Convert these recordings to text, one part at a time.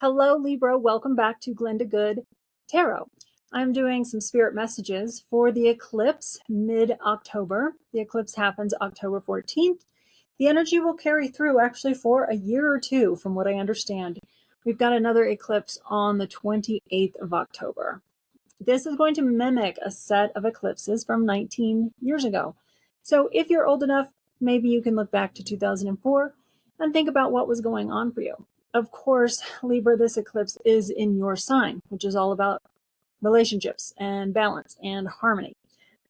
Hello, Libra. Welcome back to Glinda Good Tarot. I'm doing some spirit messages for the eclipse mid-October. The eclipse happens October 14th. The energy will carry through actually for a year or two, from what I understand. We've got another eclipse on the 28th of October. This is going to mimic a set of eclipses from 19 years ago. So if you're old enough, maybe you can look back to 2004 and think about what was going on for you. Of course, Libra, this eclipse is in your sign, which is all about relationships and balance and harmony.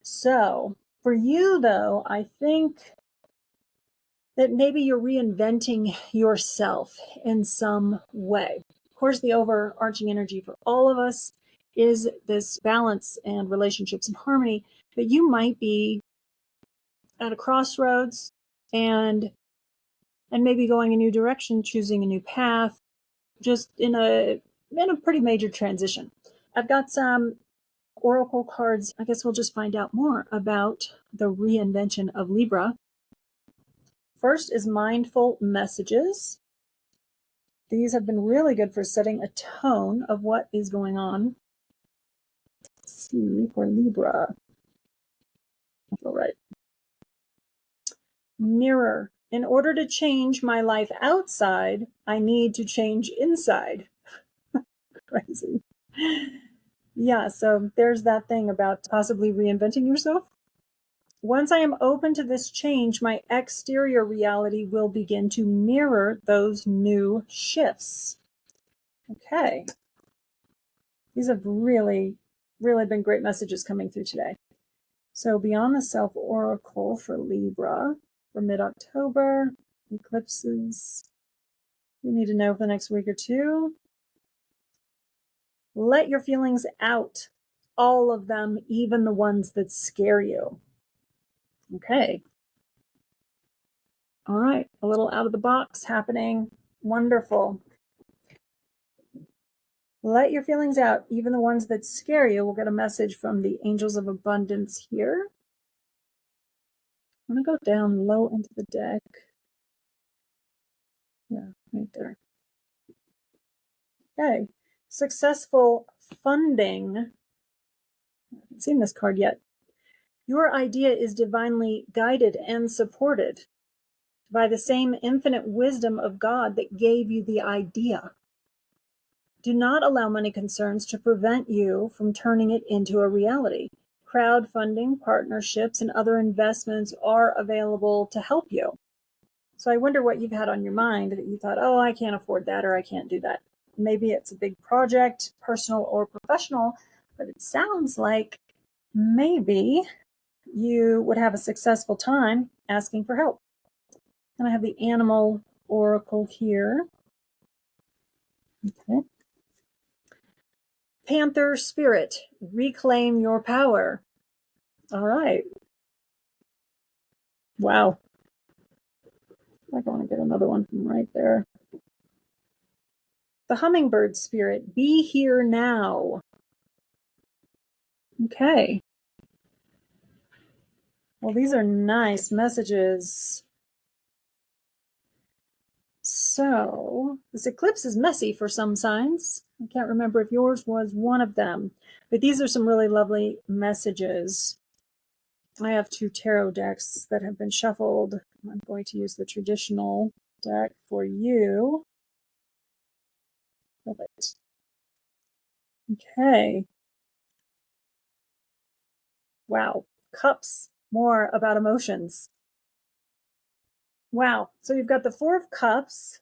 So for you, though, I think that maybe you're reinventing yourself in some way. Of course, the overarching energy for all of us is this balance and relationships and harmony, but you might be at a crossroads and maybe going a new direction, choosing a new path, just in a pretty major transition. I've got some oracle cards. I guess we'll just find out more about the reinvention of Libra. First is Mindful Messages. These have been really good for setting a tone of what is going on. Let's see, for Libra. All right. Mirror. In order to change my life outside, I need to change inside. Crazy. Yeah, so there's that thing about possibly reinventing yourself. Once I am open to this change, my exterior reality will begin to mirror those new shifts. Okay. These have really, really been great messages coming through today. So Beyond the Self Oracle for Libra for mid-October, eclipses. You need to know for the next week or two. Let your feelings out. All of them, even the ones that scare you. Okay. All right, a little out of the box happening. Wonderful. Let your feelings out, even the ones that scare you. We'll get a message from the Angels of Abundance here. I'm going to go down low into the deck. Yeah, right there. Okay. Successful funding. I haven't seen this card yet. Your idea is divinely guided and supported by the same infinite wisdom of God that gave you the idea. Do not allow money concerns to prevent you from turning it into a reality. Crowdfunding, partnerships, and other investments are available to help you. So I wonder what you've had on your mind that you thought, oh, I can't afford that, or I can't do that. Maybe it's a big project, personal or professional, but it sounds like maybe you would have a successful time asking for help. And I have the Animal Oracle here. Okay. Panther Spirit, reclaim your power. All right. Wow. I want to get another one from right there. The Hummingbird Spirit, be here now. Okay. Well, these are nice messages. So, this eclipse is messy for some signs. I can't remember if yours was one of them, but these are some really lovely messages. I have two tarot decks that have been shuffled. I'm going to use the traditional deck for you. Perfect. Okay. Wow. Cups, more about emotions. Wow. So you've got the Four of Cups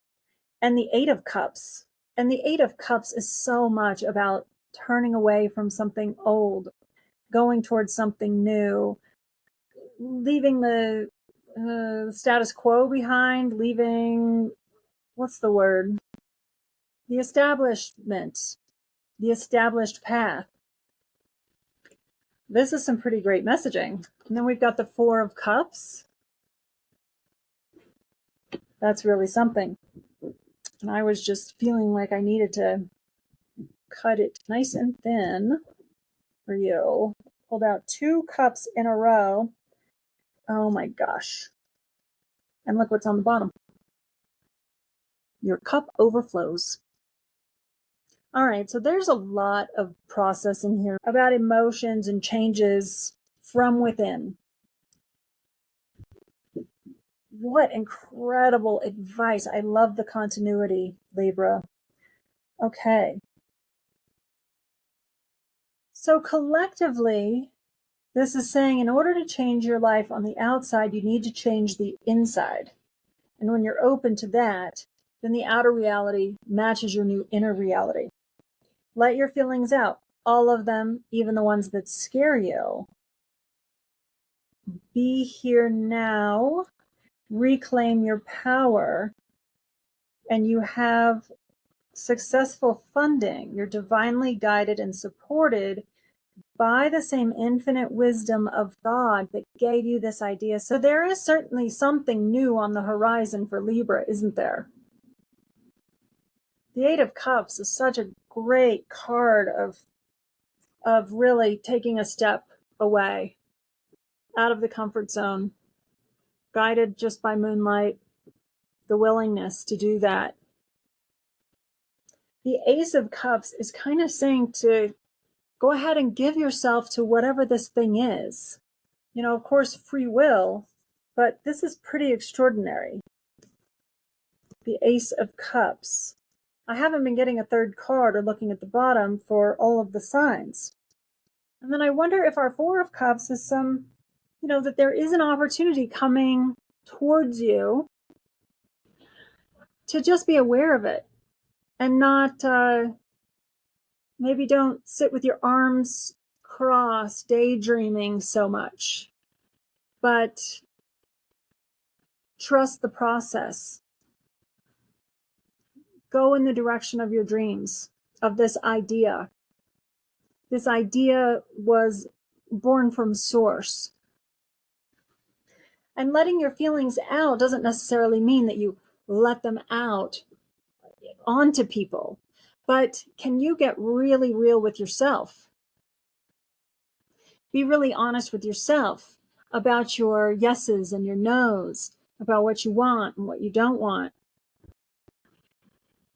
and the Eight of Cups. And the Eight of Cups is so much about turning away from something old, going towards something new, leaving the status quo behind, leaving, what's the word? The establishment, the established path. This is some pretty great messaging. And then we've got the Four of Cups. That's really something. And I was just feeling like I needed to cut it nice and thin for you. Pulled out two cups in a row. Oh my gosh. And look what's on the bottom. Your cup overflows. All right, so there's a lot of processing here about emotions and changes from within. What incredible advice. I love the continuity, Libra. Okay. So collectively, this is saying in order to change your life on the outside, you need to change the inside. And when you're open to that, then the outer reality matches your new inner reality. Let your feelings out, all of them, even the ones that scare you. Be here now, reclaim your power, and you have successful funding. You're divinely guided and supported by the same infinite wisdom of God that gave you this idea. So there is certainly something new on the horizon for Libra, isn't there? The Eight of Cups is such a great card of really taking a step away out of the comfort zone, guided just by moonlight, the willingness to do that. The Ace of Cups is kind of saying to go ahead and give yourself to whatever this thing is. You know, of course, free will, but this is pretty extraordinary. The Ace of Cups. I haven't been getting a third card or looking at the bottom for all of the signs. And then I wonder if our Four of Cups is some, that there is an opportunity coming towards you to just be aware of it and not, maybe don't sit with your arms crossed, daydreaming so much, but trust the process. Go in the direction of your dreams, of this idea. This idea was born from source. And letting your feelings out doesn't necessarily mean that you let them out onto people, but can you get really real with yourself? Be really honest with yourself about your yeses and your nos, about what you want and what you don't want.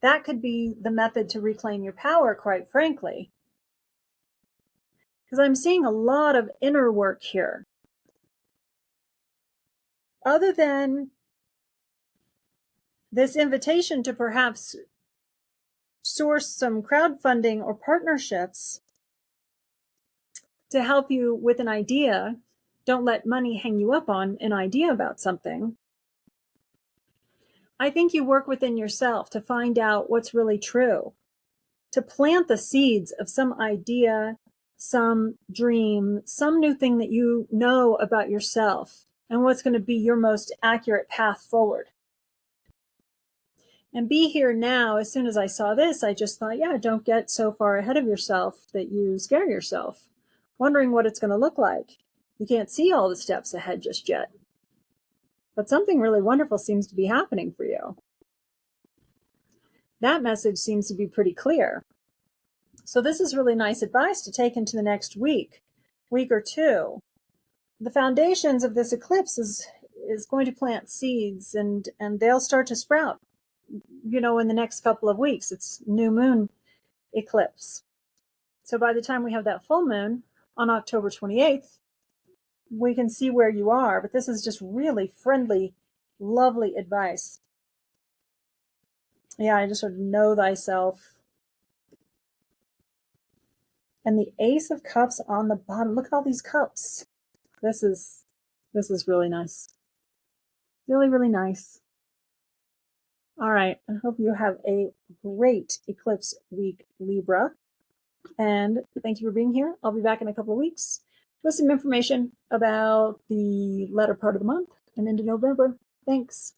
That could be the method to reclaim your power, quite frankly. Because I'm seeing a lot of inner work here. Other than this invitation to perhaps source some crowdfunding or partnerships to help you with an idea, don't let money hang you up on an idea about something. I think you work within yourself to find out what's really true, to plant the seeds of some idea, some dream, some new thing that you know about yourself and what's going to be your most accurate path forward. And be here now. As soon as I saw this, I just thought, yeah, don't get so far ahead of yourself that you scare yourself, wondering what it's going to look like. You can't see all the steps ahead just yet. But something really wonderful seems to be happening for you. That message seems to be pretty clear. So this is really nice advice to take into the next week or two. The foundations of this eclipse is going to plant seeds, and they'll start to sprout, in the next couple of weeks. It's new moon eclipse. So by the time we have that full moon on October 28th, we can see where you are. But this is just really friendly, lovely advice. Yeah, I just sort of know thyself. And the Ace of Cups on the bottom. Look at all these cups. This is really nice. Really, really nice. All right. I hope you have a great eclipse week, Libra. And thank you for being here. I'll be back in a couple of weeks with some information about the latter part of the month and into November. Thanks.